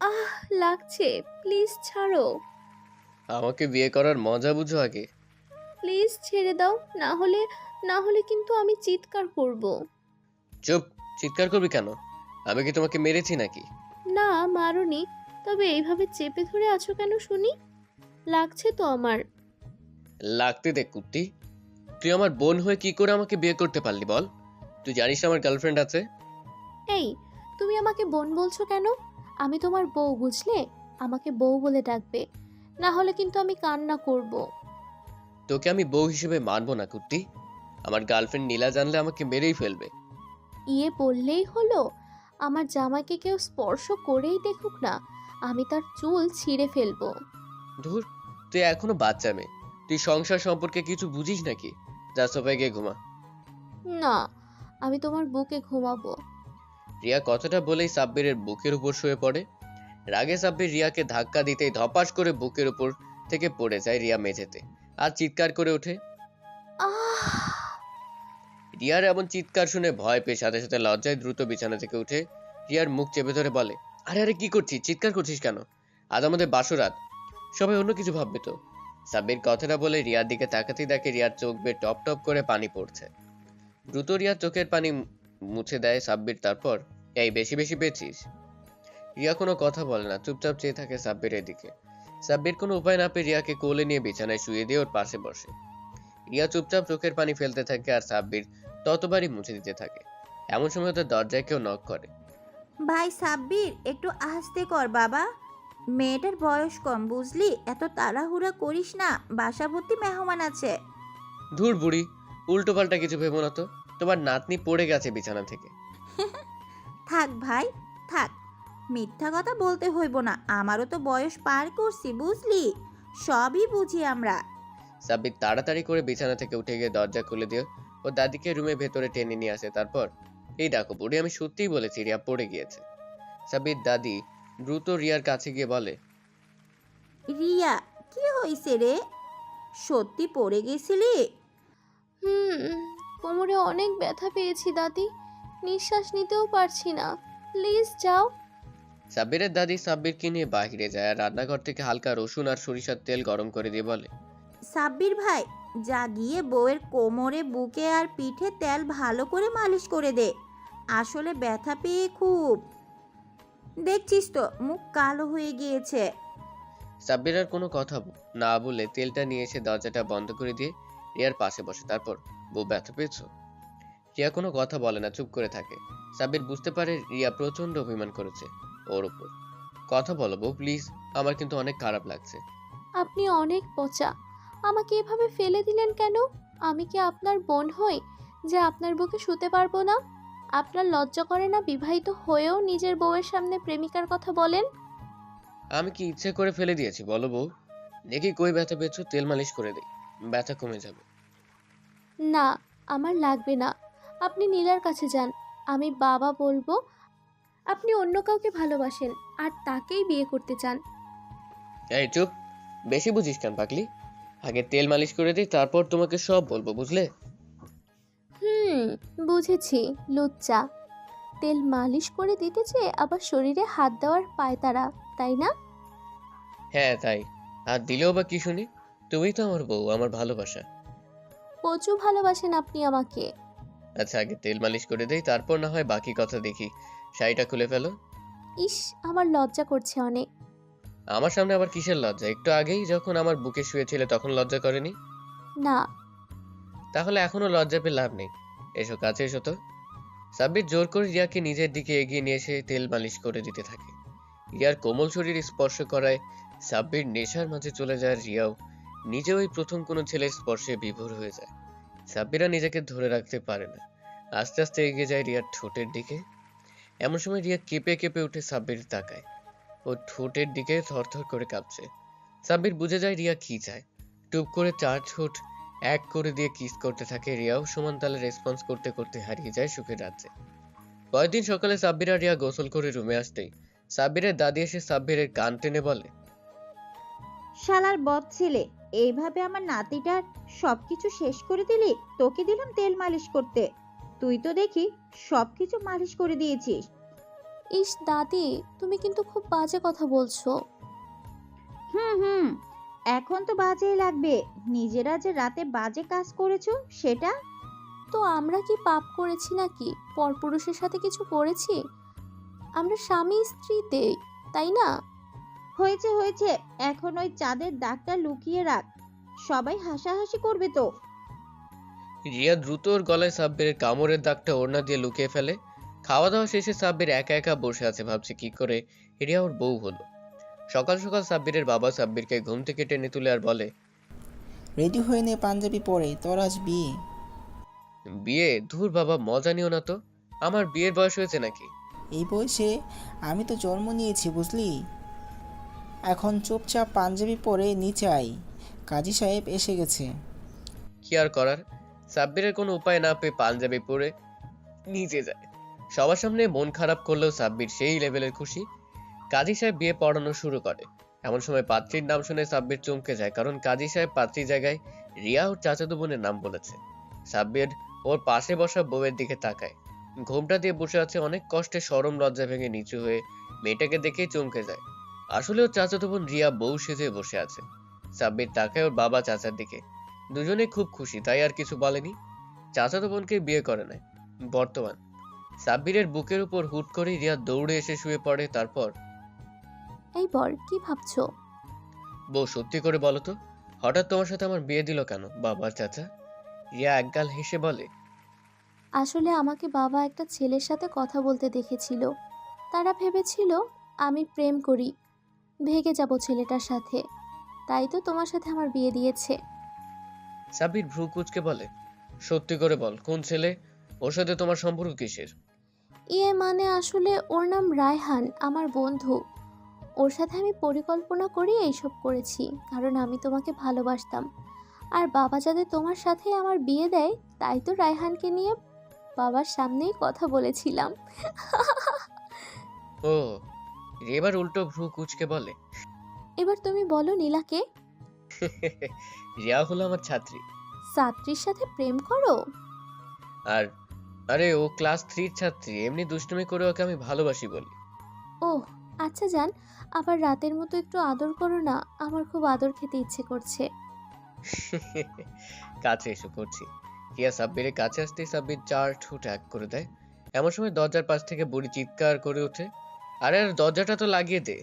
আহ, লাগছে। প্লিজ ছাড়ো। আমাকে বিয়ে করার মজা বুঝো আগে। প্লিজ ছেড়ে দাও, না হলে কিন্তু আমি চিৎকার করব। চুপ। চিৎকার করবি কেন? আমি কি তোমাকে মেরেছি নাকি? না, মারোনি। তবে এইভাবে চেপে ধরে আছো কেন শুনি? লাগছে তো আমার। লাগতে দে কুত্তি। তুই আমার বোন হয়ে কি করে আমাকে বিয়ে করতে পারলি বল? তুই জানিস না আমার গার্লফ্রেন্ড আছে? এই, তুমি আমাকে বোন বলছো কেন? আমি তোমার বউ, বুঝলে? আমাকে বউ বলে ডাকবে, না হলে কিন্তু আমি কান্না করব। তোকে আমি বউ হিসেবে মানবো না কুত্তি। আমার গার্লফ্রেন্ড নীলা জানলে আমাকে মেরেই ফেলবে। ইয়ে বললেই হলো? আমার জামাইকে কেউ স্পর্শ করেই দেখুক না, আমি তার চুল ছিঁড়ে ফেলবো। ধুর, তুই এখনো বাচ্চা মেয়ে। তুই সংসার সম্পর্কে কিছু বুঝিস নাকি? যা সোফায় গিয়ে ঘুমা। না, আমি তোমার বুকে ঘুমাবো। রিয়া কথাটা বলেই সাব্বিরের বুকের উপর শুয়ে পড়ে। রাগে সাব্বির রিয়াকে ধাক্কা দিতেই ধপাস করে বুকের উপর থেকে পড়ে যায় রিয়া মেঝেতে। আর চিৎকার করে ওঠে। আহ! রিয়ার এমন চিৎকার শুনে ভয় পেয়ে সাথে সাথে লজ্জায় দ্রুত বিছানা থেকে উঠে রিয়ার মুখ চেপে ধরে বলে, আরে আরে কি করছিস? চিৎকার করছিস কেন? আজ আমাদের বাসরাত, সবাই অন্য কিছু ভাববে তো। সাব্বির কথাটা বলে রিয়ার দিকে তাকাতেই দেখে রিয়ার চোখ বেয়ে টপ টপ করে পানি পড়ছে। দ্রুত রিয়ার চোখের পানি মুছে দেয় সাব্বির। তারপর, এই বেশি বেশি পেয়েছিস? রিয়া কোনো কথা বলে না, চুপচাপ চেয়ে থাকে সাব্বিরের দিকে। সাব্বির কোনো উপায় না পেয়ে রিয়াকে কোলে নিয়ে বিছানায় শুয়ে দিয়ে ওর পাশে বসে। রিয়া চুপচাপ চোখের পানি ফেলতে থাকে আর সাব্বির ততবারই মুছে দিতে থাকে। এমন সময় তো দরজায় কেউ নক করে। ভাই সাব্বির, একটু আস্তে কর বাবা। মেয়েটার বয়স কম, বুঝলি? এত তাড়াহুড়া করিস না, বাসা ভর্তি মেহমান আছে। ধুর বুড়ি, উল্টো পাল্টা কিছু ভেবো না তো। তোমার নাতনি পড়ে গেছে বিছানা থেকে। থাক ভাই, থাক। মিথ্যা কথা বলতে হইব না, আমারও তো বয়স পার করছি, বুঝলি? সবই বুঝি আমরা। সাব্বির তাড়াতাড়ি করে বিছানা থেকে উঠে গিয়ে দরজা খুলে দিয়ে ও দাদিকে রুমের ভেতরে টেনে নিয়ে আসে। তারপর, এই দেখো বুড়ি, আমি সত্যিই বলেছি রিয়া পড়ে গিয়েছে। সাব্বির দাদি দ্রুত রিয়ার কাছে গিয়ে বলে, রিয়া, কি হইছে রে? সত্যি পড়ে গেছিলি? হুম, কোমরে অনেক ব্যথা পেয়েছি দাদি, নিঃশ্বাস নিতেও পারছি না। প্লিজ যাও। সাব্বিরের দাদি সাব্বিরকে নিয়ে বাহিরে যায় আর রান্নাঘর থেকে হালকা রসুন আর সরিষার তেল গরম করে দিয়ে বলে, সাব্বির ভাই, যা গিয়ে বউয়ের কোমরে, বুকে আর পিঠে তেল ভালো করে মালিশ করে দে। আসলে ব্যথা পেয়ে খুব, দেখছিস তো মুখ কালো হয়ে গিয়েছে। সাব্বির আর কোনো কথা না বলে তেলটা নিয়ে এসে দরজাটা বন্ধ করে দিয়ে রিয়ার পাশে বসে। তারপর, বউ ব্যথা পেয়েছো? রিয়া কোনো কথা বলে না, চুপ করে থাকে। সাব্বির বুঝতে পারে রিয়া প্রচন্ড অভিমান করেছে ওর উপর। কথা বলো বউ প্লিজ, আমার কিন্তু অনেক খারাপ লাগছে। আপনি অনেক পচা। আমাকে এভাবে ফেলে দিলেন কেন? আমি কি আপনার বোন হই যে আপনার বুকে শুতে পারবো না? আপনার লজ্জা করে না বিবাহিত হয়েও নিজের বউয়ের সামনে প্রেমিকার কথা বলেন? আমি কি ইচ্ছে করে ফেলে দিয়েছি বলো বউ? দেখি কই ব্যথা পেয়েছো, তেল মালিশ করে দিই, ব্যথা কমে যাবে। না, আমার লাগবে না। আপনি নীলার কাছে যান, আমি বাবা বলবো আপনি অন্য কাউকে ভালোবাসেন আর তাকেই বিয়ে করতে চান। এই চুপ, বেশি বুঝিস কেন পাগলি? আগে তেল মালিশ করে দিই, তারপর তোমাকে সব বলবো, বুঝলে? হুম, বুঝেছি। লুচ্চা। তেল মালিশ করে দিতে চেয়ে আবার শরীরে হাত দেওয়ার পায়তারা, তাই না? হ্যাঁ তাই। আর দিলেও বা কি শুনি? তুমিই তো আমার বউ, আমার ভালোবাসা। প্রচুর ভালোবাসেন আপনি আমাকে। আচ্ছা আগে তেল মালিশ করে দেই, তারপর না হয় বাকি কথা দেখি। শাড়িটা খুলে ফেলো। ইস, আমার লজ্জা করছে অনেক। আমার সামনে আবার কিসের লজ্জা? একটু আগেই যখন আমার বুকে শুয়েছিলে তখন লজ্জা করেনি? না। তাহলে এখনো লজ্জা পেয়ে লাভ নেই। এসো কাছে এসো তো। সাব্বির জোর করে রিয়াকে নিজের দিকে এগিয়ে নিয়ে এসে তেল মালিশ করে দিতে থাকে। রিয়ার কোমল শরীর স্পর্শ করায় সাব্বির নেশার মাঝে চলে যায়। রিয়াও নিজে ওই প্রথম কোনো ছেলের স্পর্শে বিভোর হয়ে যায়। সাব্বিরা নিজেকে ধরে রাখতে পারে না, আস্তে আস্তে এগিয়ে যায় রিয়ার ঠোঁটের দিকে। এমন সময় রিয়া কেঁপে কেঁপে উঠে সাব্বির তাকায়। ও ঠোঁটের দিকে থরথর করে কাঁপছে। সাব্বির বুঝে যায় রিয়া কি চায়। টুপ করে চার ঠোঁট এক করে দিয়ে কিস করতে থাকে। রিয়াও সমান তালে রেসপন্স করতে করতে হারিয়ে যায় সুখের রাজ্যে। পরের দিন সকালে সাব্বির আর রিয়া গোসল করে রুমে আসতেই সাব্বিরের দাদি এসে সাব্বিরের কান টেনে বলে, শালার বদ ছেলে, এইভাবে আমার নাতিটার সবকিছু শেষ করে দিলি। তোকে দিলাম তেল মালিশ করতে, তুই তো দেখি সবকিছু মালিশ করে দিয়েছিস। ইস দাদি, তুমি কিন্তু খুব বাজে কথা বলছো। হুম, এখন তো বাজেই লাগবে। নিজেরা যে রাতে বাজে কাজ করেছো সেটা। তো আমরা কি পাপ করেছি নাকি? পরপুরুষের সাথে কিছু করেছি? আমরা স্বামী স্ত্রীতে, তাই না? হয়েছে, এখন ওই চাঁদের দাগটা লুকিয়ে রাখ, সবাই হাসাহাসি করবে তো। রিয়া দ্রুত ওর গলায় সাব্বিরের কামড়ের দাগটা ওড়না দিয়ে লুকিয়ে ফেলে। খাওয়া দাওয়া শেষে সাব্বির একা একা বসে আছে, ভাবছে কি করে রিয়া ওর বউ হলো। সকাল সকাল সাব্বিরের বাবা সাব্বিরকে ঘুম থেকে টেনে তুলে আর বলে, রেডি হয়ে নে, পাঞ্জাবি পরে, তোর আজ বিয়ে। বিয়ে? ধুর বাবা, মজা নিও না তো। আমার বিয়ের বয়স হয়েছে নাকি? এই বয়সে আমি তো জন্ম নিয়েছি, বুঝলি? এখন চুপচাপ পাঞ্জাবি পরে নিচে আয়, কাজী সাহেব এসে গেছে। কি আর করার, সাব্বিরের কোনো উপায় না পেয়ে পাঞ্জাবি পরে নিচে যায়। সবার সামনে মন খারাপ করলেও সাব্বির সেই লেভেলের খুশি। কাজী সাহেব বিয়ে পড়ানো শুরু করে। এমন সময় পাত্রীর নাম শুনে সাব্বির চমকে যায়, কারণ কাজী সাহেব পাত্রীর জায়গায় রিয়া ওর চাচাতো বোনের নাম বলেছে। সাব্বির ওর পাশে বসা বউয়ের দিকে তাকায়। ঘোমটা দিয়ে বসে আছে, অনেক কষ্টে শরম লজ্জা ভেঙে নিচু হয়ে মেয়েটাকে দেখেই চমকে যায়। আসলে ওর চাচাতো বোন রিয়া বউ সেজে বসে আছে। সাব্বির তাকায় ওর বাবা চাচার দিকে। দুজনে খুব খুশি, তাই আর কিছু বলেনি। চাচাতো বোনকে বিয়ে করে নেয়। বর্তমান সাব্বিরের বুকের উপর হুট করে রিয়া দৌড়ে এসে শুয়ে পড়ে। তারপর, এই বর, কি ভাবছো? বউ সত্যি করে বলো তো, হঠাৎ তোমার সাথে আমার বিয়ে দিল কেন বাবা চাচা? রিয়া একগাল হেসে বলে, আসলে আমাকে বাবা একটা ছেলের সাথে কথা বলতে দেখেছিল। তারা ভেবেছিল আমি প্রেম করি, ভেগে যাব ছেলেটার সাথে, তাই তো তোমার সাথে আমার বিয়ে দিয়েছে। সাব্বির ভ্রু কুঁচকে বলে, সত্যি করে বল, কোন ছেলে? ওর সাথে তোমার সম্পর্ক কিসের? ইয়ে মানে আসলে ওর নাম রায়হান, আমার বন্ধু। ওর সাথে আমি পরিকল্পনা করে এইসব করেছি, কারণ আমি তোমাকে ভালোবাসতাম। আর বাবা যাতে তোমার সাথে আমার বিয়ে দেয়, তাই তো রায়হানকে নিয়ে বাবার সামনেই কথা বলেছিলাম। ও, এবার উল্টো ভ্রু কুঁচকে বলে, এবার তুমি বলো নীলাকে। রিয়া হলো আমার ছাত্রী। ছাত্রীর সাথে প্রেম করো? আর আরে, ও ক্লাস 3 ছাত্রী, এমনি দুষ্টুমি করে ওকে আমি ভালোবাসি বলি। ওহ, আচ্ছা যান, আবার রাতের মতো একটু আদর করো না, আমার খুব আদর খেতে ইচ্ছে করছে। কাছে এসে করছি। রিয়া সাব্বিরের কাছে আসতেই সাব্বির 4 ঠোঁট এক করে দেয়। এমন সময় দরজার পাশ থেকে বুড়ি চিৎকার করে ওঠে, আরে আর দরজাটা তো লাগিয়ে দে।